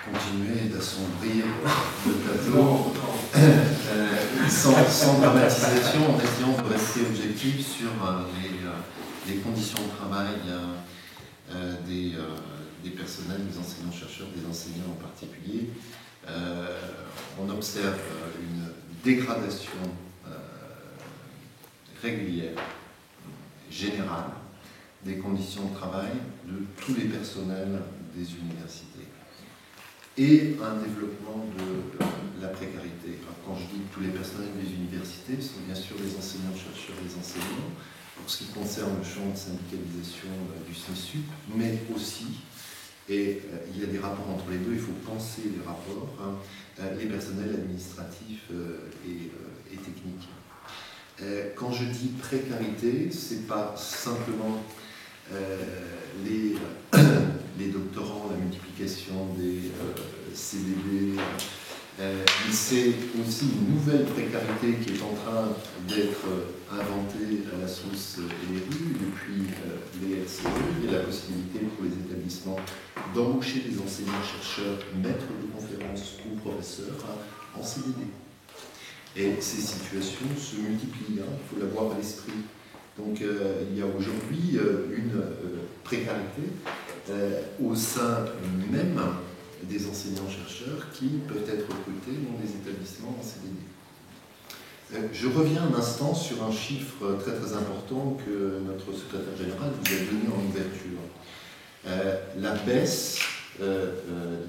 continuer d'assombrir le tableau sans dramatisation, en essayant de rester objectif sur les conditions de travail des personnels, des enseignants-chercheurs, des enseignants en particulier. On observe une dégradation régulière, générale, des conditions de travail de tous les personnels des universités et un développement de la précarité. Alors, quand je dis tous les personnels des universités, ce sont bien sûr les enseignants-chercheurs, les enseignants, pour ce qui concerne le champ de syndicalisation du SNESUP, mais aussi, et il y a des rapports entre les deux, il faut penser les rapports, les personnels administratifs et techniques. Quand je dis précarité, ce n'est pas simplement les doctorants, la multiplication des CDD, c'est aussi une nouvelle précarité qui est en train d'être inventée à la sauce LRU depuis les LCE. Il y a la possibilité pour les établissements d'embaucher des enseignants-chercheurs, maîtres de conférences ou professeurs en CDD. Et ces situations se multiplient, il faut l'avoir à l'esprit. Donc il y a aujourd'hui une précarité au sein même des enseignants-chercheurs qui peuvent être recrutés dans des établissements en CDD. Je reviens un instant sur un chiffre très très important que notre secrétaire général vous a donné en ouverture. La baisse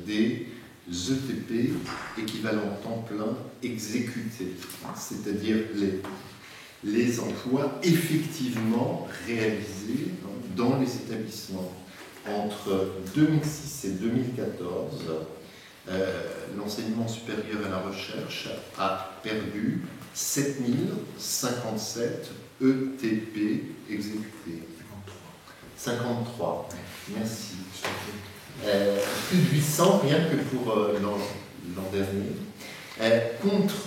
des ETP équivalent temps plein exécutés, c'est-à-dire les emplois effectivement réalisés dans les établissements. Entre 2006 et 2014, l'enseignement supérieur et la recherche a perdu 7057 ETP exécutés. 53. Merci. Plus de 800 rien que pour l'an dernier. Contre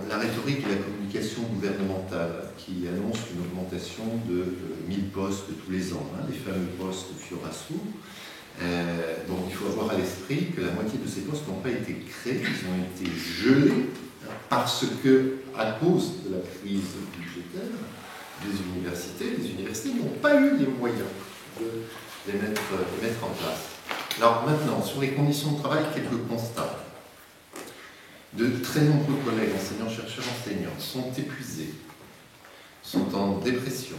la rhétorique et la communication gouvernementale qui annonce une augmentation de 1000 postes tous les ans, les fameux postes Fioraso. Il faut avoir à l'esprit que la moitié de ces postes n'ont pas été créés, ils ont été gelés parce que, à cause de la crise budgétaire les universités n'ont pas eu les moyens de les mettre en place. Alors maintenant, sur les conditions de travail, quelques constats. De très nombreux collègues, enseignants, chercheurs, enseignants, sont épuisés, sont en dépression.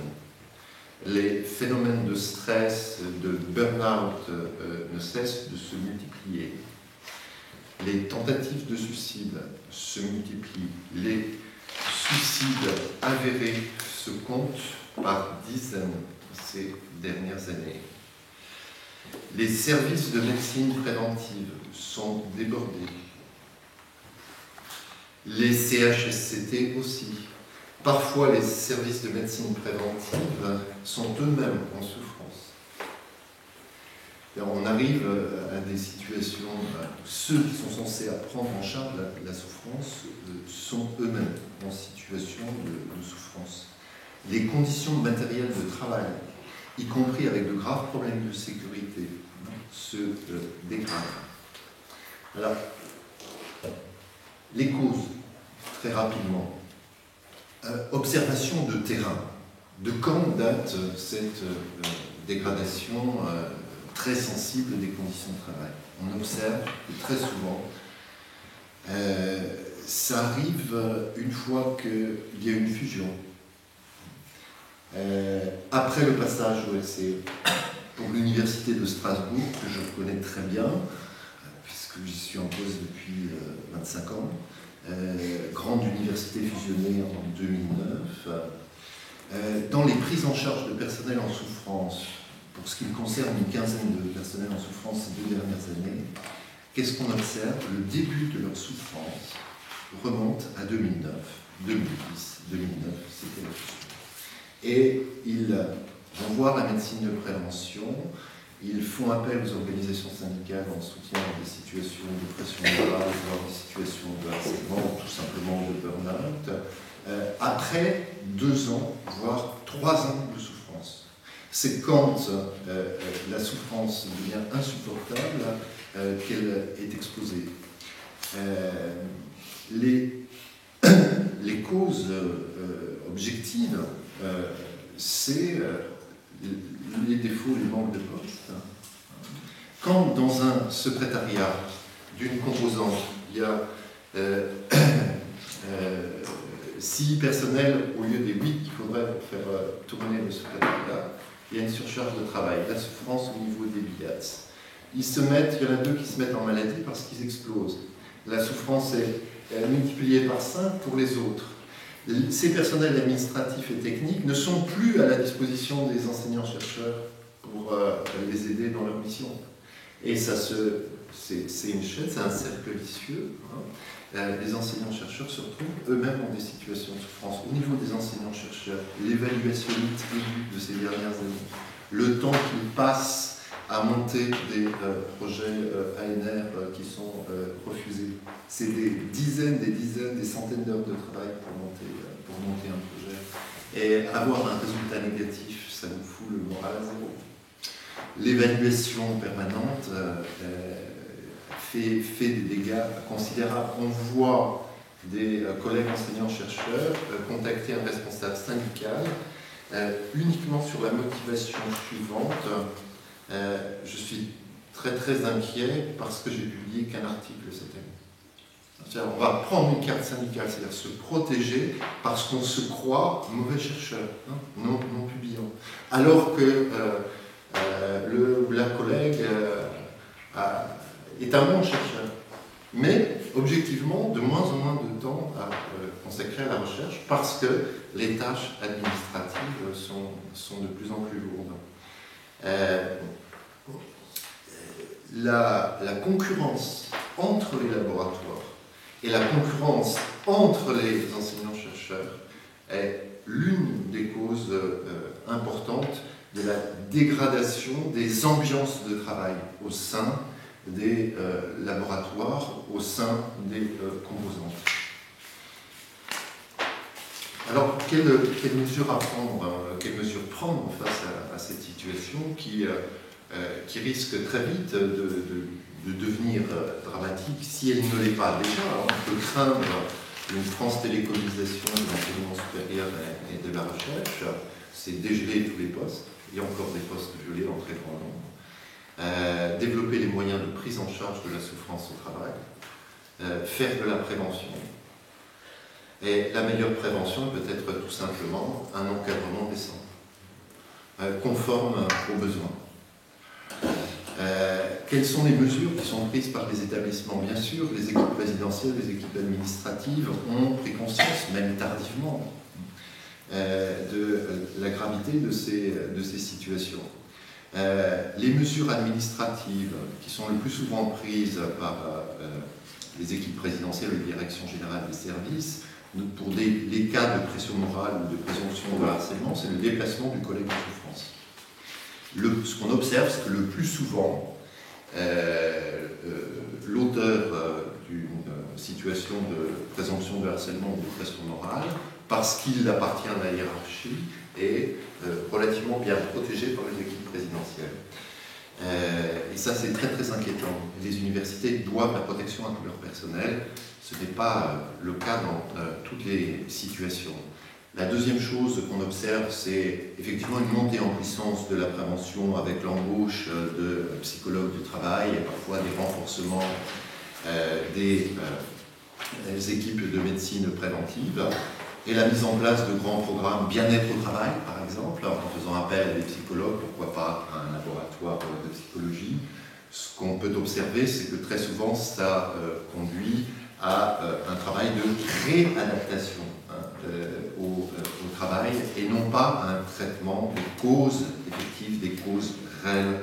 Les phénomènes de stress, de burn-out ne cessent de se multiplier. Les tentatives de suicide se multiplient. Les suicides avérés se comptent par dizaines ces dernières années. Les services de médecine préventive sont débordés. Les CHSCT aussi. Parfois, les services de médecine préventive sont eux-mêmes en souffrance. On arrive à des situations où ceux qui sont censés prendre en charge la souffrance sont eux-mêmes en situation de souffrance. Les conditions matérielles de travail, y compris avec de graves problèmes de sécurité, se dégradent. Alors, les causes, très rapidement. Observation de terrain. De quand date cette dégradation très sensible des conditions de travail? On observe que très souvent, ça arrive une fois qu'il y a une fusion. Après le passage au LCE, pour l'université de Strasbourg, que je connais très bien, puisque j'y suis en poste depuis 25 ans, grande université fusionnée en 2009, dans les prises en charge de personnel en souffrance, pour ce qui concerne une quinzaine de personnels en souffrance ces 2 dernières années, qu'est-ce qu'on observe? Le début de leur souffrance remonte à 2009, 2010, 2009, c'était la fusion. Et ils vont voir la médecine de prévention, ils font appel aux organisations syndicales en soutien à des situations de pression morale, voire des situations de harcèlement, tout simplement de burn-out, après 2 ans, voire 3 ans de souffrance. C'est quand la souffrance devient insupportable qu'elle est exposée. Les causes objectives, c'est les défauts, les manques de poste. Quand dans un secrétariat d'une composante, il y a 6 personnels au lieu des 8 qu'il faudrait pour faire tourner le secrétariat, il y a une surcharge de travail, la souffrance au niveau des BIATS. Il y en a 2 qui se mettent en maladie parce qu'ils explosent. La souffrance est multipliée par 5 pour les autres. Ces personnels administratifs et techniques ne sont plus à la disposition des enseignants-chercheurs pour les aider dans leur mission. Et ça c'est une chaîne, c'est un cercle vicieux. Les enseignants-chercheurs se retrouvent eux-mêmes dans des situations de souffrance. Au niveau des enseignants-chercheurs, l'évaluation de ces dernières années, le temps qu'ils passent à monter des projets ANR qui sont refusés. C'est des dizaines, des centaines d'heures de travail pour monter un projet. Et avoir un résultat négatif, ça nous fout le moral à zéro. L'évaluation permanente fait des dégâts considérables. On voit des collègues enseignants-chercheurs contacter un responsable syndical uniquement sur la motivation suivante. Je suis très très inquiet parce que j'ai publié qu'un article cette année. On va prendre une carte syndicale, c'est-à-dire se protéger parce qu'on se croit mauvais chercheur, non publiant. Alors que la collègue est un bon chercheur. Mais objectivement, de moins en moins de temps à consacrer à la recherche parce que les tâches administratives sont de plus en plus lourdes. La concurrence entre les laboratoires et la concurrence entre les enseignants-chercheurs est l'une des causes importantes de la dégradation des ambiances de travail au sein des laboratoires, au sein des composantes. Alors, quelles mesures à prendre, quelles mesures prendre face à cette situation qui risque très vite de devenir dramatique si elle ne l'est pas déjà. On peut craindre une France-télécomisation de l'enseignement supérieur et de la recherche, c'est dégeler tous les postes, il y a encore des postes gelés en très grand nombre, développer les moyens de prise en charge de la souffrance au travail, faire de la prévention. Et la meilleure prévention peut être tout simplement un encadrement décent, conforme aux besoins. Quelles sont les mesures qui sont prises par les établissements? Bien sûr, les équipes présidentielles, les équipes administratives ont pris conscience, même tardivement, de la gravité de ces situations. Les mesures administratives qui sont le plus souvent prises par les équipes présidentielles et les directions générales des services, pour les cas de pression morale ou de présomption de harcèlement, c'est le déplacement du collègue en souffrance. Ce qu'on observe, c'est que le plus souvent, l'auteur d'une situation de présomption de harcèlement ou de pression morale, parce qu'il appartient à la hiérarchie, est relativement bien protégé par les équipes présidentielles. Et ça, c'est très très inquiétant. Les universités doivent la protection à tout leur personnel. Ce n'est pas le cas dans toutes les situations. La deuxième chose qu'on observe, c'est effectivement une montée en puissance de la prévention avec l'embauche de psychologues du travail et parfois des renforcements des équipes de médecine préventive et la mise en place de grands programmes bien-être au travail, par exemple, en faisant appel à des psychologues, pourquoi pas à un laboratoire de psychologie. Ce qu'on peut observer, c'est que très souvent, ça conduit à un travail de réadaptation au travail et non pas à un traitement des causes effectives, des causes réelles